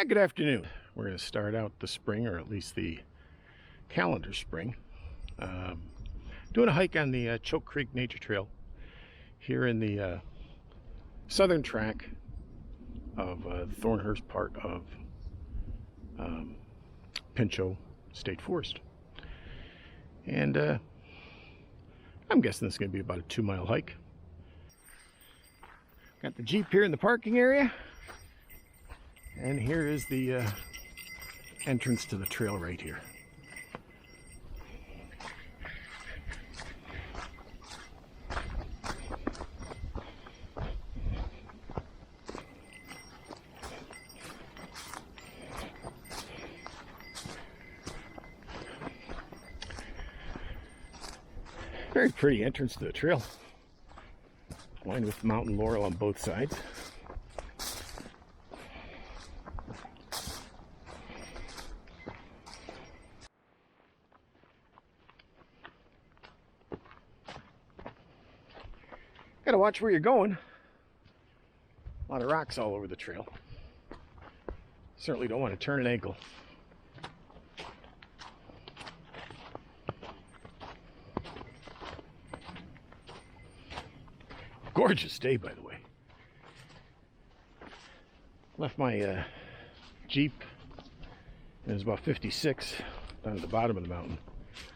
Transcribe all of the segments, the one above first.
Good afternoon. We're going to start out the spring, or at least the calendar spring, doing a hike on the Choke Creek Nature Trail here in the southern tract of the Thornhurst part of Pinchot State Forest. And I'm guessing this is going to be about a 2-mile hike. Got the Jeep here in the parking area. And here is the entrance to the trail right here. Very pretty entrance to the trail, lined with mountain laurel on both sides. Gotta watch where you're going. A lot of rocks all over the trail. Certainly don't want to turn an ankle. Gorgeous day, by the way. Left my Jeep, and it was about 56 down at the bottom of the mountain.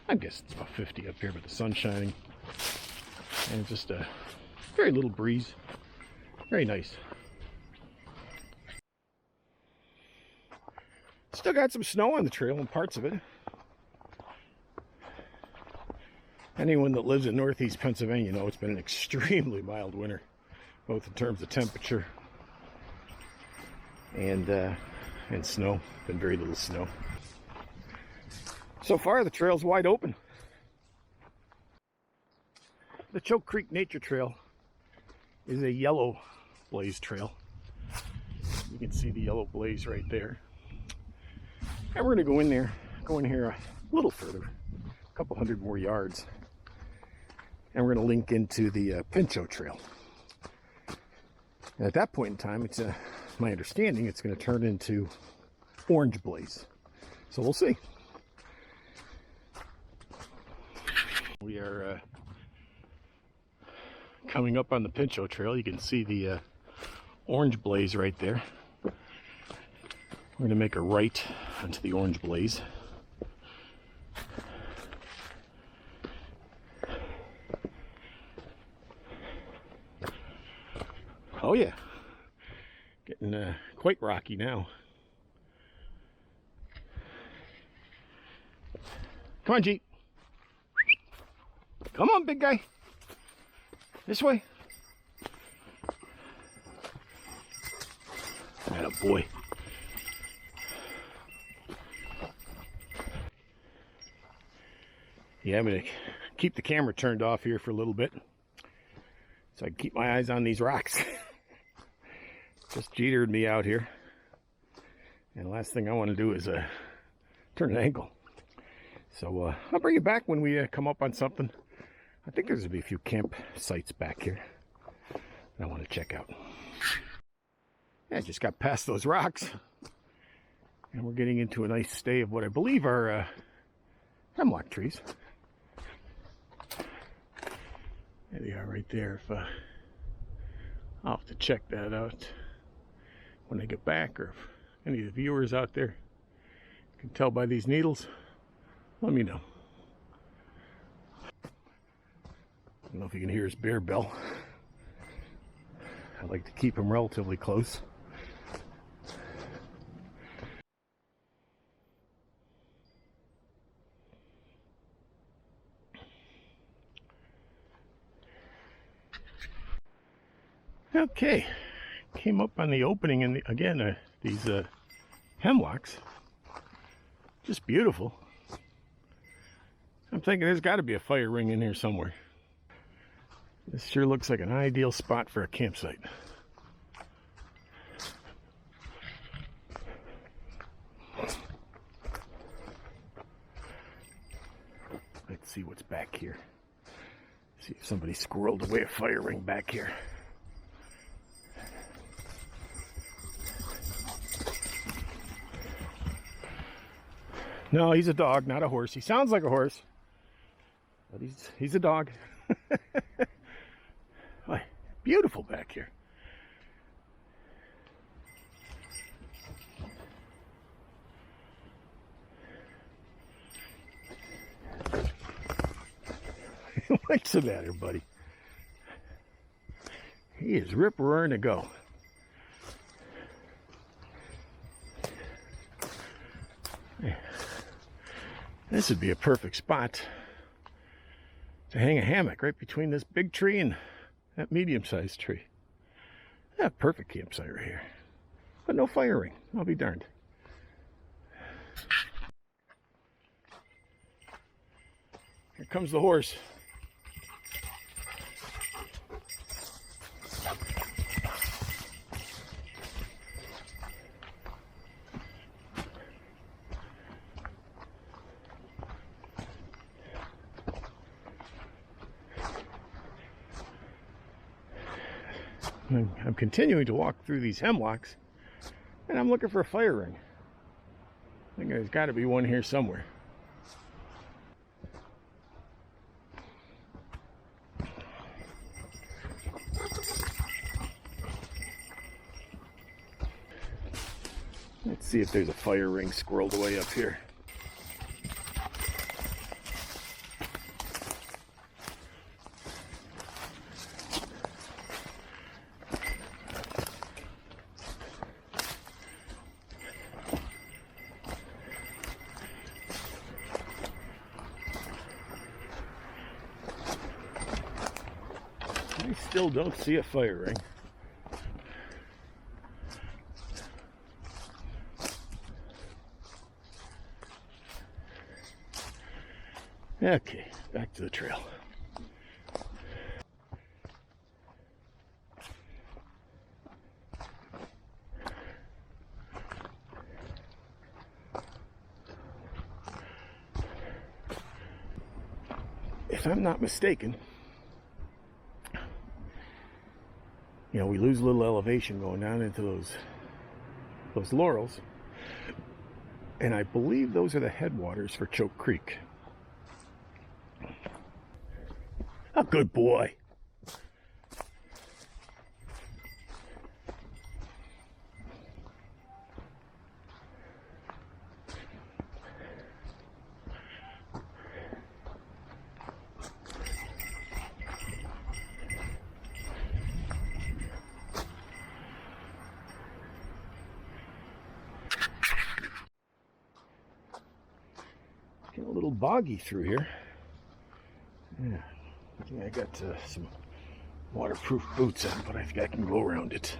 I guess it's about 50 up here, but the sun's shining. And just a very little breeze. Very nice. Still got some snow on the trail in parts of it. Anyone that lives in northeast Pennsylvania knows it's been an extremely mild winter, both in terms of temperature and snow. Been very little snow. So far the trail's wide open. The Choke Creek Nature Trail is a yellow blaze trail. You can see the yellow blaze right there. And we're going to go in here a little further, a couple hundred more yards. And we're going to link into the Pinchot Trail. And at that point in time, it's my understanding it's going to turn into orange blaze. So we'll see. We are coming up on the Pinchot Trail. You can see the orange blaze right there. We're going to make a right onto the orange blaze. Oh yeah, getting quite rocky now. Come on, Jeep. Come on, big guy. This way. Atta boy. Yeah, I'm going to keep the camera turned off here for a little bit so I can keep my eyes on these rocks. Just jetered me out here. And the last thing I want to do is turn an ankle. So I'll bring you back when we come up on something. I think there's going to be a few campsites back here that I want to check out. Yeah, I just got past those rocks. And we're getting into a nice stay of what I believe are hemlock trees. There they are right there. I'll have to check that out when I get back, or if any of the viewers out there can tell by these needles, let me know. I don't know if you can hear his bear bell. I like to keep him relatively close. Okay, came up on the opening, and again, these hemlocks, just beautiful. I'm thinking there's got to be a fire ring in here somewhere. This sure looks like an ideal spot for a campsite. Let's see what's back here. See if somebody squirreled away a fire ring back here. No, he's a dog, not a horse. He sounds like a horse, but he's a dog. Oh, beautiful back here. What's the matter, buddy? He is rip-roaring to go. This would be a perfect spot to hang a hammock right between this big tree and that medium-sized tree. Yeah, perfect campsite right here. But no fire ring. I'll be darned. Here comes the horse. I'm continuing to walk through these hemlocks, and I'm looking for a fire ring. I think there's got to be one here somewhere. Let's see if there's a fire ring squirreled away up here. I still don't see a fire ring. Okay, back to the trail. If I'm not mistaken, you know, we lose a little elevation going down into those laurels, and I believe those are the headwaters for Choke Creek. A good boy. Getting a little boggy through here. Yeah. I think I got some waterproof boots on, but I think I can go around it.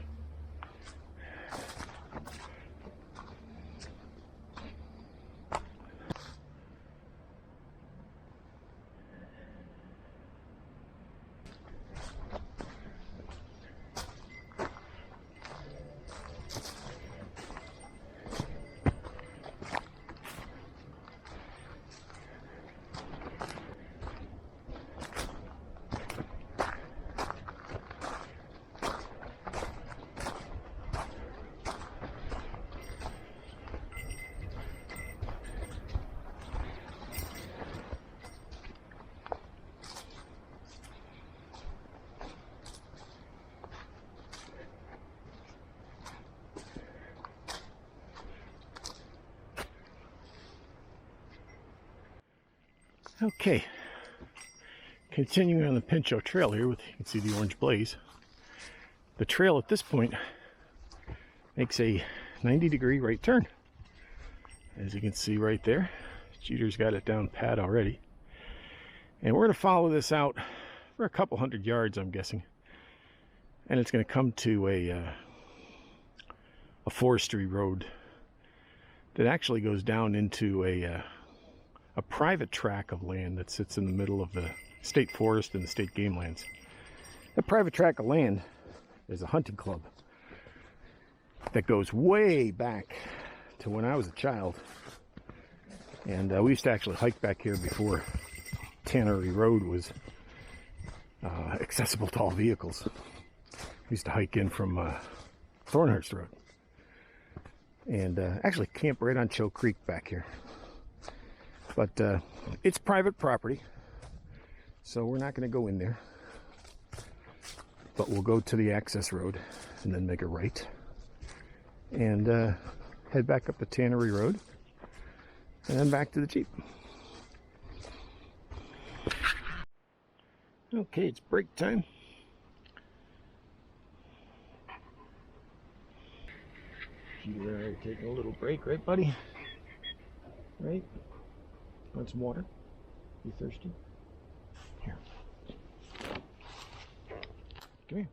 Okay, continuing on the Pinchot Trail here, you can see the orange blaze. The trail at this point makes a 90-degree right turn. As you can see right there, Jeter's got it down pat already. And we're going to follow this out for a couple hundred yards, I'm guessing. And it's going to come to a forestry road that actually goes down into a private tract of land that sits in the middle of the state forest and the state game lands. That private tract of land is a hunting club that goes way back to when I was a child. And we used to actually hike back here before Tannery Road was accessible to all vehicles. We used to hike in from Thornhurst Road. And actually camp right on Choke Creek back here. But it's private property, so we're not going to go in there. But we'll go to the access road and then make a right and head back up the Tannery Road and then back to the Jeep. Okay, it's break time. You are taking a little break, right, buddy? Right? Want some water? You thirsty? Here. Come here.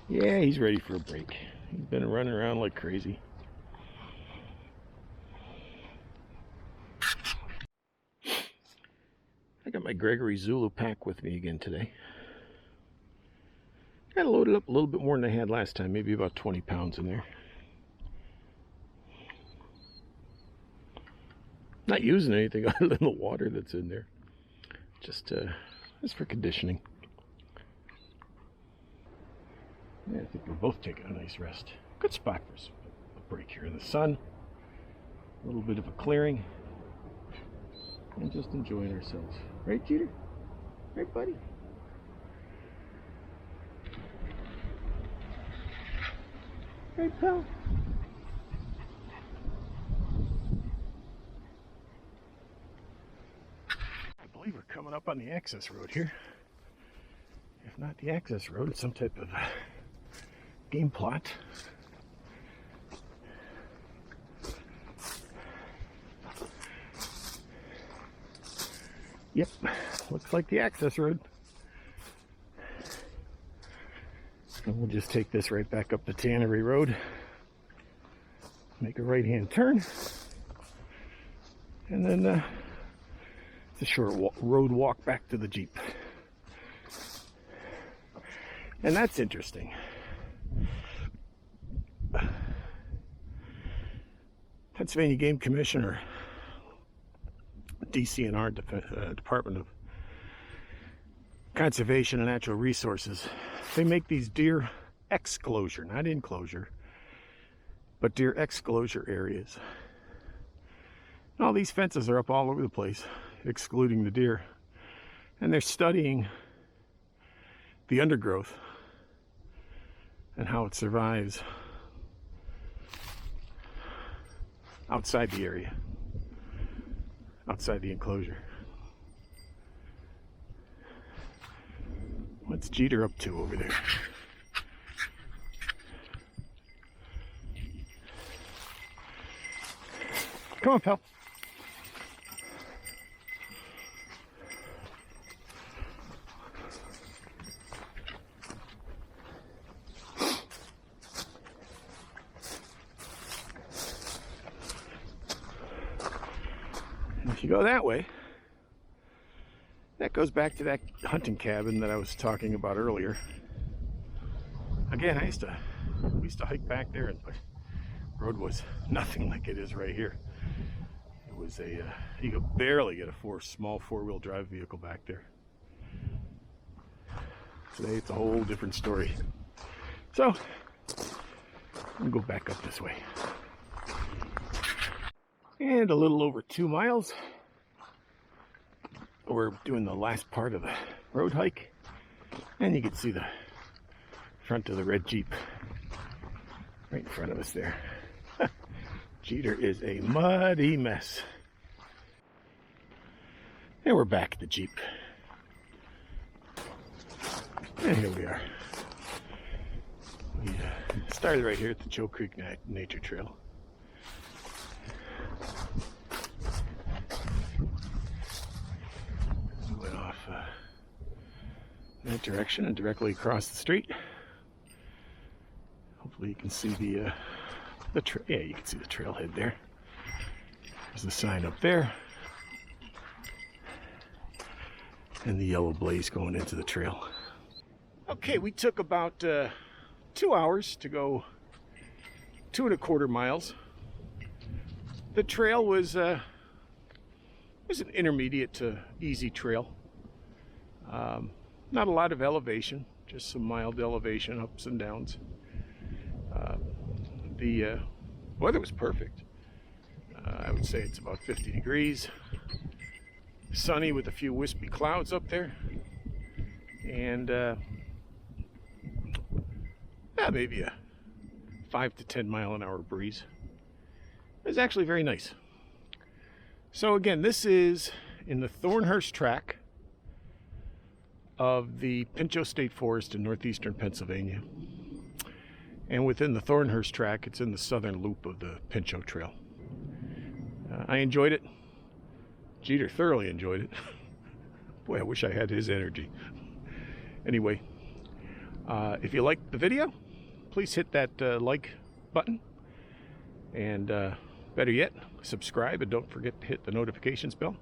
Yeah, he's ready for a break. He's been running around like crazy. I got my Gregory Zulu pack with me again today. Got loaded up a little bit more than I had last time, maybe about 20 pounds in there. Not using anything other than the water that's in there. Just for conditioning. Yeah, I think we're both taking a nice rest. Good spot for a break here in the sun. A little bit of a clearing. And just enjoying ourselves. Right, Jeter? Right, buddy? Right, pal? I believe we're coming up on the access road here. If not the access road, it's some type of game plot. Yep, looks like the access road. And we'll just take this right back up the Tannery Road. Make a right-hand turn. And then it's a short road walk back to the Jeep. And that's interesting. Pennsylvania Game Commissioner, DCNR, Department of Conservation and Natural Resources, they make these deer exclosure, not enclosure, but deer exclosure areas. And all these fences are up all over the place, excluding the deer. And they're studying the undergrowth and how it survives outside the area, outside the enclosure. What's Jeter up to over there? Come on, pal. If you go that way, that goes back to that hunting cabin that I was talking about earlier. Again, we used to hike back there, and the road was nothing like it is right here. It was you could barely get a small four-wheel drive vehicle back there. Today it's a whole different story. So, we'll go back up this way. And a little over 2 miles. We're doing the last part of the road hike. And you can see the front of the red Jeep right in front of us there. Jeter is a muddy mess. And we're back at the Jeep. And here we are. We started right here at the Joe Creek Nature Trail. Went off that direction and directly across the street. Hopefully you can see the yeah, you can see the trailhead there. There's the sign up there. And the yellow blaze going into the trail. Okay, we took about 2 hours to go 2¼ miles. The trail was an intermediate to easy trail. Not a lot of elevation, just some mild elevation, ups and downs. The weather was perfect. I would say it's about 50 degrees, sunny with a few wispy clouds up there, and yeah, maybe a 5 to 10 mile an hour breeze. It was actually very nice. So again, this is in the Thornhurst Tract of the Pinchot State Forest in northeastern Pennsylvania. And within the Thornhurst Tract, it's in the southern loop of the Pinchot Trail. I enjoyed it. Jeter thoroughly enjoyed it. Boy, I wish I had his energy. Anyway, if you liked the video, please hit that like button. And better yet, subscribe, and don't forget to hit the notifications bell.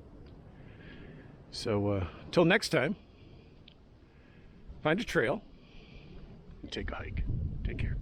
So till next time, find a trail and take a hike. Take care.